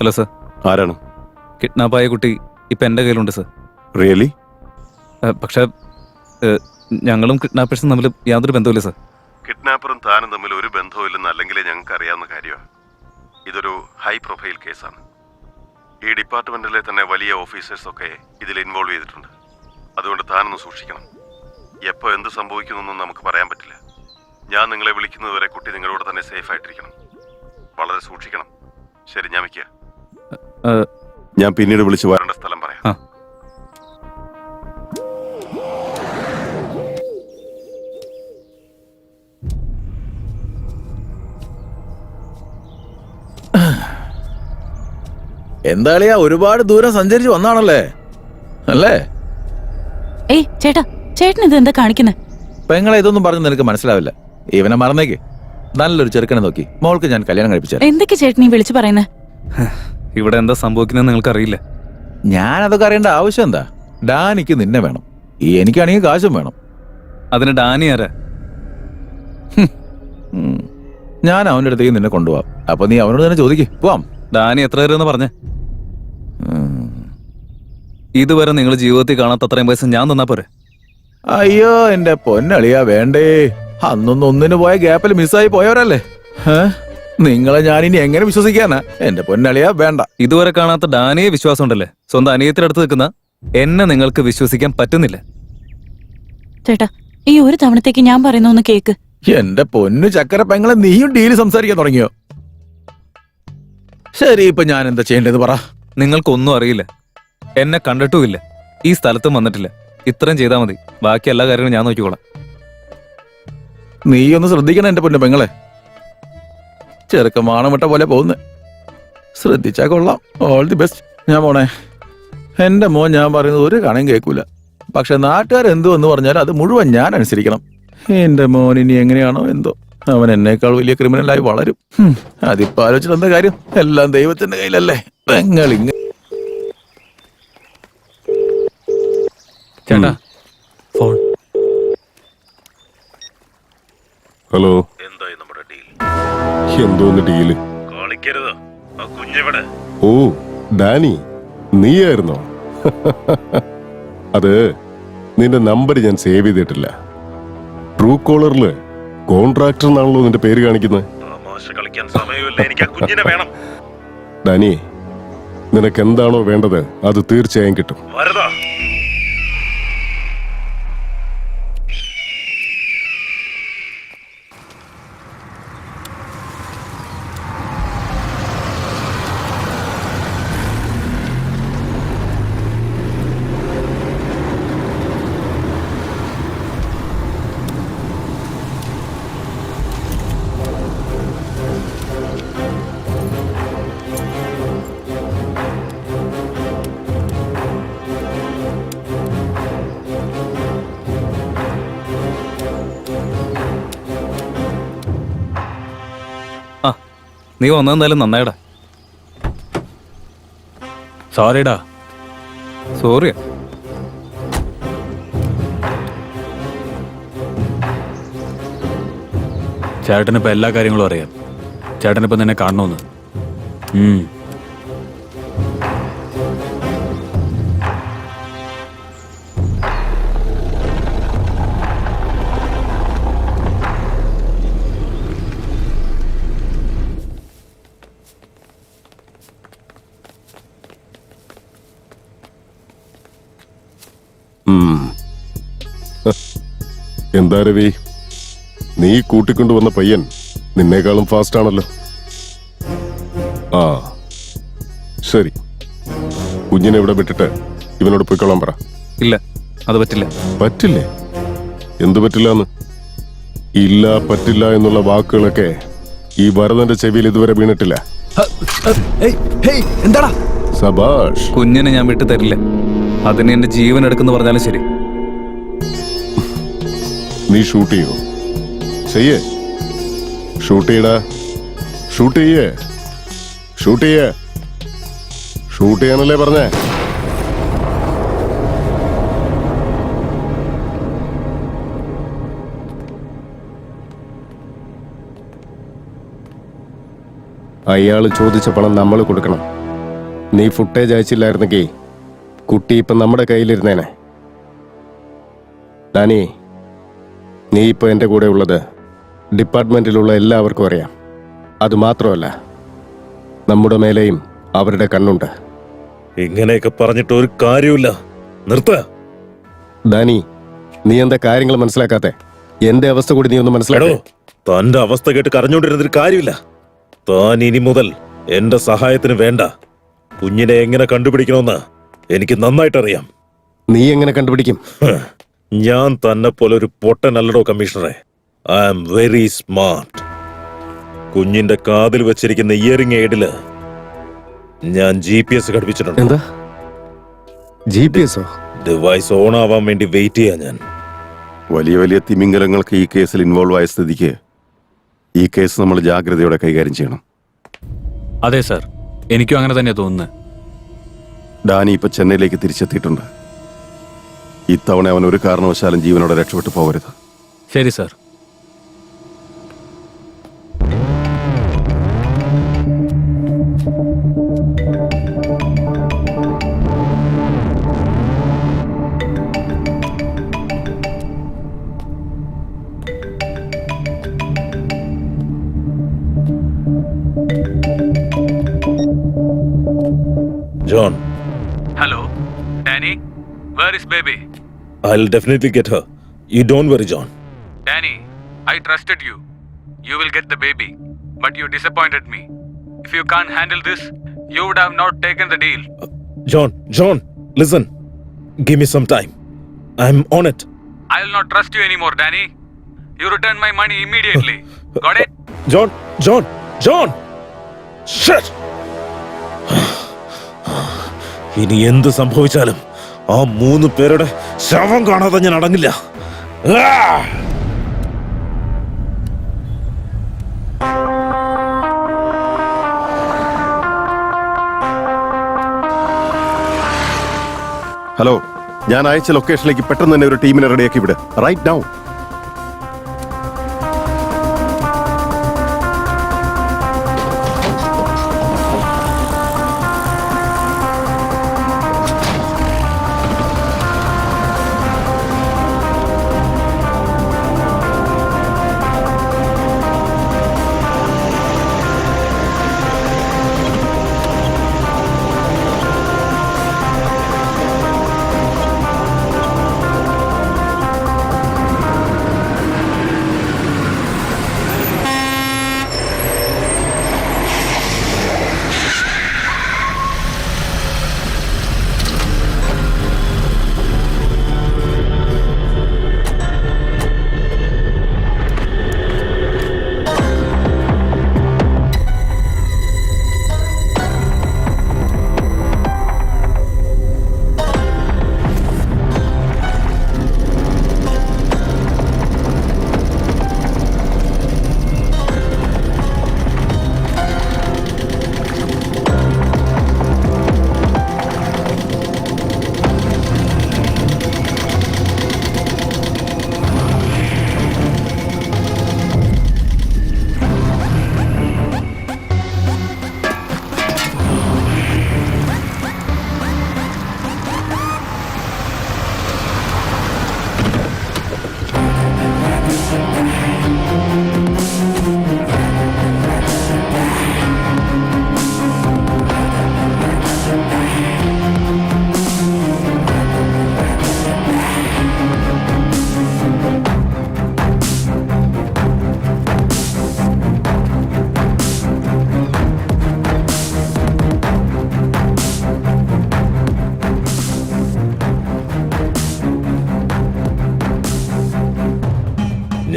Hello sir. ആരാണ്? കിഡ്നാപ്പായ കുട്ടി ഇപ്പം എൻ്റെ കയ്യിലുണ്ട് സർ. റിയലി? പക്ഷേ ഞങ്ങളും കിഡ്നാപ്പേഴ്സും തമ്മിൽ യാതൊരു ബന്ധവുമില്ല സർ. കിഡ്നാപ്പറും താനും തമ്മിൽ ഒരു ബന്ധവുമില്ലെന്ന് അല്ലെങ്കിലേ ഞങ്ങൾക്ക് അറിയാവുന്ന കാര്യമാണ്. ഇതൊരു ഹൈ പ്രൊഫൈൽ കേസാണ്. ഈ ഡിപ്പാർട്ട്മെന്റിലെ തന്നെ വലിയ ഓഫീസേഴ്സൊക്കെ ഇതിൽ ഇൻവോൾവ് ചെയ്തിട്ടുണ്ട്. അതുകൊണ്ട് താനൊന്ന് സൂക്ഷിക്കണം. എപ്പോൾ എന്ത് സംഭവിക്കുന്നൊന്നും നമുക്ക് പറയാൻ പറ്റില്ല. ഞാൻ നിങ്ങളെ വിളിക്കുന്നതുവരെ കുട്ടി നിങ്ങളോട് തന്നെ സേഫ് ആയിട്ടിരിക്കണം. വളരെ സൂക്ഷിക്കണം. ശരി, ഞാൻ വയ്ക്കുക. ഞാൻ പിന്നീട് വിളിച്ച് വരേണ്ട സ്ഥലം പറയാം. എന്താളിയാ, ഒരുപാട് ദൂരം സഞ്ചരിച്ച് വന്നാണല്ലേ അല്ലേ? ഏയ് ചേട്ടാ, ചേട്ടൻ ഇത് എന്താ കാണിക്കുന്നേ? പെങ്ങളെ, ഇതൊന്നും പറഞ്ഞു നിനക്ക് മനസ്സിലാവില്ല. ഇവനെ മറന്നേക്ക്. നല്ലൊരു ചെറുക്കനെ നോക്കി മോൾക്ക് ഞാൻ കല്യാണം കഴിപ്പിച്ചു. എന്തൊക്കെ ചേട്ടൻ ഈ വിളിച്ചു പറയുന്നേ? ഇവിടെ എന്താ സംഭവിക്കുന്നതെന്ന് നിങ്ങൾക്ക് അറിയില്ല. ഞാൻ അതൊക്കെ അറിയേണ്ട ആവശ്യം എന്താ? ഡാനിക്ക് നിന്നെ വേണം, എനിക്കാണെങ്കിൽ കാശും വേണം. അതിന് ഡാനി ആരാ? ഞാൻ അവൻ്റെ അടുത്തേക്ക് നിന്നെ കൊണ്ടുപോവാം. അപ്പൊ നീ അവനോട് തന്നെ ചോദിക്ക്. പോവാം. ഡാനി എത്ര തരുമെന്ന് പറഞ്ഞേ? ഇതുവരെ നിങ്ങൾ ജീവിതത്തിൽ കാണാത്ത അത്രയും പൈസ ഞാൻ തന്നാ പോരെ? അയ്യോ എന്റെ പൊന്നളിയാ, വേണ്ടേ. അന്നൊന്നും ഒന്നിനു പോയ ഗ്യാപ്പിൽ മിസ്സായി പോയവരല്ലേ. നിങ്ങളെ ഞാനിനി എങ്ങനെ വിശ്വസിക്കാനാ? എന്റെ പൊന്നളിയാ, വേണ്ട. ഇതുവരെ കാണാത്ത ഡാനിയെ വിശ്വാസം ഉണ്ടല്ലേ? സ്വന്തം അനിയത്തിനടുത്ത് നിൽക്കുന്ന എന്നെ നിങ്ങൾക്ക് വിശ്വസിക്കാൻ പറ്റുന്നില്ല. ചേട്ടാ, ഈ ഒരു തവണത്തേക്ക് ഞാൻ പറയുന്ന ഒന്ന് കേക്ക്. എന്റെ പൊന്നു ചക്കര പെങ്ങളെ, നീയും ഡീല് സംസാരിക്കാൻ തുടങ്ങിയോ? ശരി, ഇപ്പൊ ഞാൻ എന്താ ചെയ്യേണ്ടത് പറ. നിങ്ങൾക്കൊന്നും അറിയില്ല, എന്നെ കണ്ടിട്ടുമില്ല, ഈ സ്ഥലത്തും വന്നിട്ടില്ല. ഇത്രയും ചെയ്താൽ മതി. ബാക്കി എല്ലാ കാര്യങ്ങളും ഞാൻ നോക്കിക്കോളാം. നീ ഒന്ന് ശ്രദ്ധിക്കണം എന്റെ പൊന്നു പെങ്ങളെ. ചെറുക്ക മാണമിട്ട പോലെ പോകുന്നേ. ശ്രദ്ധിച്ചാ കൊള്ളാം. All the best. ഞാൻ പോണേ. എന്റെ മോൻ ഞാൻ പറയുന്നത് ഒരു കണയും കേൾക്കൂല. പക്ഷെ നാട്ടുകാർ എന്തു എന്ന് പറഞ്ഞാൽ അത് മുഴുവൻ ഞാൻ അനുസരിക്കണം. എന്റെ മോൻ ഇനി എങ്ങനെയാണോ എന്തോ, അവൻ എന്നേക്കാൾ വലിയ ക്രിമിനലായി വളരും. അതിപ്പോ ആലോചിച്ചിട്ട് എന്താ കാര്യം? എല്ലാം ദൈവത്തിന്റെ കയ്യിലല്ലേ. പെങ്ങളിങ്. ചേട്ടാ, ഫോൺ. ഹലോ. എന്തായി നമ്മുടെ ഡീൽ? എന്തോന്ന് ഡീല്? കളിക്കരുത്. ഓ, ഡാനി, നീയായിരുന്നോ? അത് നിന്റെ നമ്പർ ഞാൻ സേവ് ചെയ്തിട്ടില്ല. ട്രൂ കോളറില് കോൺട്രാക്ടർ എന്നാണല്ലോ നിന്റെ പേര് കാണിക്കുന്നത്. ഡാനി, നിനക്ക് എന്താണോ വേണ്ടത് അത് തീർച്ചയായും കിട്ടും. നീ വന്നെന്തായാലും നന്നായിടാ. സോറിടാ. സോറിയാ? ചേട്ടനിപ്പോ എല്ലാ കാര്യങ്ങളും അറിയാം. ചേട്ടനിപ്പോ നിന്നെ കാണണമെന്ന്. എന്താ രവി, നീ കൂട്ടിക്കൊണ്ടുവന്ന പയ്യൻ നിന്നേക്കാളും ഫാസ്റ്റ് ആണല്ലോ. ആ ശരി, കുഞ്ഞിനെ ഇവിടെ വിട്ടിട്ട് ഇവനോട് പോയിക്കൊള്ളാൻ പറ. ഇല്ല, അത് പറ്റില്ല. പറ്റില്ലേ? എന്തു പറ്റില്ലാന്ന്? ഇല്ല, പറ്റില്ല എന്നുള്ള വാക്കുകളൊക്കെ ഈ ഭരതന്റെ ചെവിയിൽ ഇതുവരെ വീണിട്ടില്ല. എന്താടാ? സബാഷ്. കുഞ്ഞിനെ ഞാൻ വിട്ടു തരില്ല. അതിന് എന്റെ ജീവൻ എടുക്കുന്നു പറഞ്ഞാലും ശരി. നീ ഷൂട്ട് ചെയ്യോ? ചെയ്യേ. ഷൂട്ട് ചെയ്യടാ. ഷൂട്ട് ചെയ്യേ. ഷൂട്ട് ചെയ്യേ. ഷൂട്ട് ചെയ്യാനല്ലേ പറഞ്ഞേ? അയാള് ചോദിച്ച പണം നമ്മൾ കൊടുക്കണം. നീ ഫുട്ടേജ് അയച്ചില്ലായിരുന്നെങ്കിൽ കുട്ടി ഇപ്പം നമ്മുടെ കയ്യിലിരുന്നേനെ. ഡാനി, നീ ഇപ്പോൾ എൻ്റെ കൂടെ ഉള്ളത് ഡിപ്പാർട്ട്മെൻറ്റിലുള്ള എല്ലാവർക്കും അറിയാം. അതുമാത്രമല്ല, നമ്മുടെ മേലെയും അവരുടെ കണ്ണുണ്ട്. ഇങ്ങനെയൊക്കെ പറഞ്ഞിട്ട് ഒരു കാര്യമില്ല. നിർത്ത. ഡാനി, നീ എന്താ കാര്യങ്ങൾ മനസ്സിലാക്കാത്തെ? എന്റെ അവസ്ഥ കൂടി നീ ഒന്ന് മനസ്സിലാക്കോ? തന്റെ അവസ്ഥ കേട്ട് കരഞ്ഞോണ്ടിരുന്നൊരു കാര്യമില്ല. താൻ ഇനി മുതൽ എന്റെ സഹായത്തിന് വേണ്ട. കുഞ്ഞിനെ എങ്ങനെ കണ്ടുപിടിക്കണമെന്ന് എനിക്ക് നന്നായിട്ട് അറിയാം. നീ എങ്ങനെ കണ്ടുപിടിക്കും? ഞാൻ തന്നെ പോലെ ഒരു പൊട്ടനല്ലടോ കമ്മീഷണറെ. I am very smart. കുഞ്ഞിന്റെ കാതിൽ വെച്ചിരിക്കുന്ന ഇയറിംഗ് എയ്ഡില് ഞാൻ GPS ഘടിപ്പിച്ചിട്ടുണ്ട്. എന്താ GPS? ഡിവൈസ് ഓൺ ആവാൻ വേണ്ടി വെയിറ്റ് ചെയ്യാൻ ഞാൻ. വലിയ വലിയ തിമിംഗലങ്ങൾക്ക് ഈ കേസിൽ ഇൻവോൾവ് ആയ സ്ഥിതിക്ക് ഈ കേസ് നമ്മൾ ജാഗ്രതയോടെ കൈകാര്യം ചെയ്യണം. അതെ സാർ, എനിക്കും അങ്ങനെ തന്നെയാ തോന്നുന്നത്. ഡാനി ഇപ്പൊ ചെന്നൈയിലേക്ക് തിരിച്ചെത്തിയിട്ടുണ്ട്. ഇത്തവണ അവൻ ഒരു കാരണവശാലും ജീവനോടെ രക്ഷപ്പെട്ടു പോകരുത്. ശരി sir. John, hello Danny, where is baby? I'll definitely get her. You don't worry, John. Danny, I trusted you. You will get the baby, but you disappointed me. If you can't handle this, you would have not taken the deal. John, listen. Give me some time. I'm on it. I will not trust you anymore, Danny. You return my money immediately. Got it? John! Shit! ഇനി എന്ത് സംഭവിച്ചാലും ആ 3 പേരുടെ ശവം കാണാതെ ഞാൻ അടങ്ങില്ല. Hello, ഞാൻ അയച്ച ലൊക്കേഷനിലേക്ക് പെട്ടെന്ന് തന്നെ ഒരു ടീമിനെ റെഡിയാക്കി വിട്. Right now.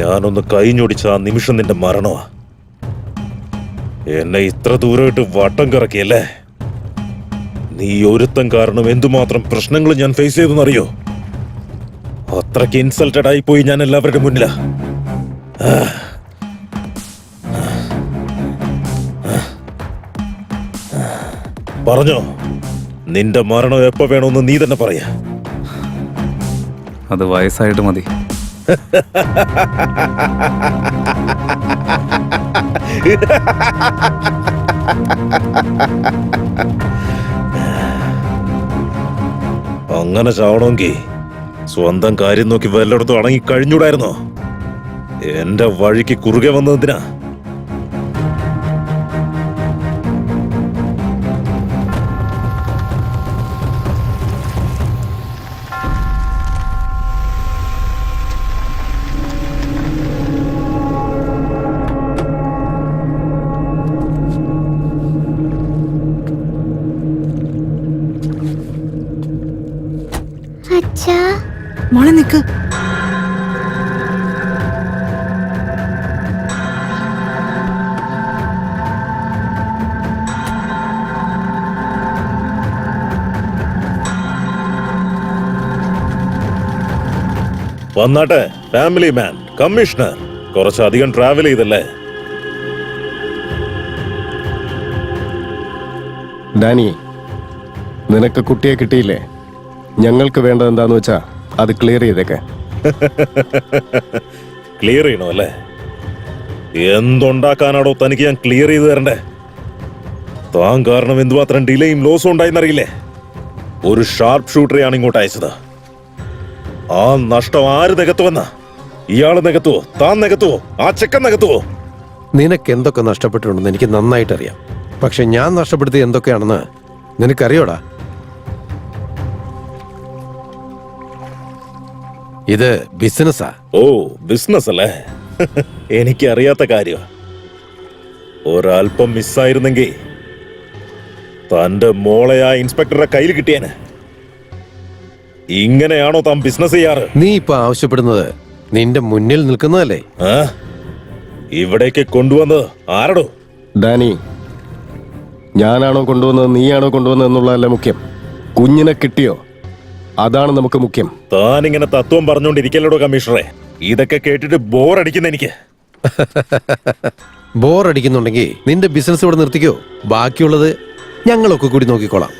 ഞാനൊന്ന് കൈഞ്ഞൊടിച്ച ആ നിമിഷം നിന്റെ മരണമാ. എന്നെ ഇത്ര ദൂരമായിട്ട് വട്ടം കറക്കിയല്ലേ? നീ ഒരുത്തം കാരണം എന്തുമാത്രം പ്രശ്നങ്ങൾ ഞാൻ ഫേസ് ചെയ്തെന്നറിയോ? അത്രയ്ക്ക് ഇൻസൾട്ടഡ് ആയി പോയി ഞാൻ എല്ലാവരുടെ മുന്നിലാ. പറഞ്ഞോ, നിന്റെ മരണം എപ്പോ വേണമെന്ന് നീ തന്നെ പറയാ. അത് വയസ്സായിട്ട് മതി. അങ്ങനെ ചാവണമെങ്കിൽ സ്വന്തം കാര്യം നോക്കി വല്ലയിടത്തും അടങ്ങി കഴിഞ്ഞൂടായിരുന്നോ? എന്റെ വഴിക്ക് കുറുകെ വന്നതിനാ? അച്ഛാ, മോളെ നിക്ക്. വന്നാട്ടെ ഫാമിലി മാൻ കമ്മീഷണർ. കുറച്ചധികം ട്രാവൽ ചെയ്തല്ലേ? ഡാനി, നിനക്ക് കുട്ടിയെ കിട്ടിയില്ലേ? ഞങ്ങൾക്ക് വേണ്ടത് എന്താന്ന് വെച്ചാ അത് ക്ലിയർ ചെയ്തേക്കെ. ക്ലിയർ ചെയ്യണോ അല്ലേ? എന്തുണ്ടാക്കാനാണോ തനിക്ക് ഞാൻ ക്ലിയർ ചെയ്ത് തരണ്ടേ? താൻ കാരണം എന്തുമാത്രം ഡിലേയും ലോസും ഉണ്ടായിന്നറിയില്ലേ? ഒരു ഷാർപ്പ് ഷൂട്ടറെയാണ് ഇങ്ങോട്ട് അയച്ചത്. ആ നഷ്ടം ആര് നികത്തുവെന്ന? ഇയാള് നികത്തുവോ? താൻ നികത്തുവോ? ആ ചെക്കൻ നികത്തുവോ? നിനക്ക് എന്തൊക്കെ നഷ്ടപ്പെട്ടിട്ടുണ്ടെന്ന് എനിക്ക് നന്നായിട്ടറിയാം. പക്ഷെ ഞാൻ നഷ്ടപ്പെടുത്തിയത് എന്തൊക്കെയാണെന്ന് നിനക്കറിയോടാ? ഇത് ബിസിനസ്സാ. ഓ, ബിസിനസ് അല്ലേ? എനിക്കറിയാത്ത കാര്യമാ. ഒരൽപ്പം മിസ്സായിരുന്നെങ്കിൽ തന്റെ മോളെ ആ ഇൻസ്പെക്ടറുടെ കയ്യിൽ കിട്ടിയേനെ. ഇങ്ങനെയാണോ താൻ ബിസിനസ് ചെയ്യാറ്? നീ ഇപ്പൊ ആവശ്യപ്പെടുന്നത് നിന്റെ മുന്നിൽ നിൽക്കുന്നതല്ലേ? ആ? ഇവിടേക്ക് കൊണ്ടുവന്നത് ആരടോ? ഡാനി, ഞാനാണോ കൊണ്ടുവന്നത് നീയാണോ കൊണ്ടുവന്നത് എന്നുള്ളതല്ല മുഖ്യം. കുഞ്ഞിനെ കിട്ടിയോ? അതാണ് നമുക്ക് മുഖ്യം. താൻ ഇങ്ങനെ തത്വം പറഞ്ഞുകൊണ്ടിരിക്കല്ലോ കമ്മീഷണറെ. ഇതൊക്കെ കേട്ടിട്ട് ബോറടിക്കുന്ന എനിക്ക്. ബോറടിക്കുന്നുണ്ടെങ്കിൽ നിന്റെ ബിസിനസ് ഇവിടെ നിർത്തിക്കോ. ബാക്കിയുള്ളത് ഞങ്ങളൊക്കെ കൂടി നോക്കിക്കോളാം.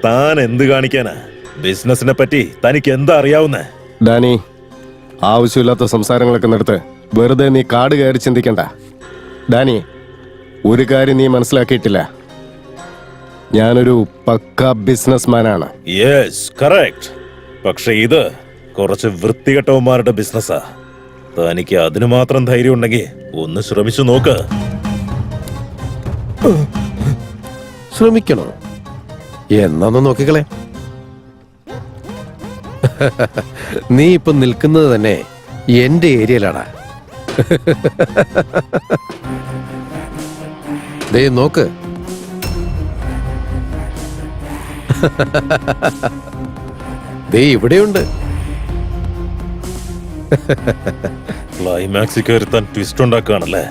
താൻ എന്ത് കാണിക്കാനാ? ബിസിനസിനെ പറ്റി തനിക്ക് എന്താ അറിയാവുന്നേ? ഡാനി, ആവശ്യമില്ലാത്ത സംസാരങ്ങളൊക്കെ നിർത്ത്. വെറുതെ നീ കാട് കയറി ചിന്തിക്കണ്ട. ഡാനി, ഒരു കാര്യം നീ മനസ്സിലാക്കിയിട്ടില്ല. ഞാനൊരു പക്ക ബിസിനസ്മാനാണ്. Yes, correct. പക്ഷെ ഇത് കുറച്ച് വൃത്തികെട്ടവന്മാരുടെ ബിസിനസ്സാ. തനിക്ക് അതിന് മാത്രം ധൈര്യം ഉണ്ടെങ്കിൽ ഒന്ന് ശ്രമിച്ചു നോക്ക്. ശ്രമിക്കണോ? എന്നാന്ന് നോക്കിക്കളെ. നീ ഇപ്പൊ നിൽക്കുന്നത് തന്നെ എന്റെ ഏരിയയിലാടാ. ദേ നോക്ക്. ദേ ഇവിടെയുണ്ട്. ക്ലൈമാക്സിൽ കയറി താൻ ട്വിസ്റ്റ് ഉണ്ടാക്കുകയാണല്ലേ?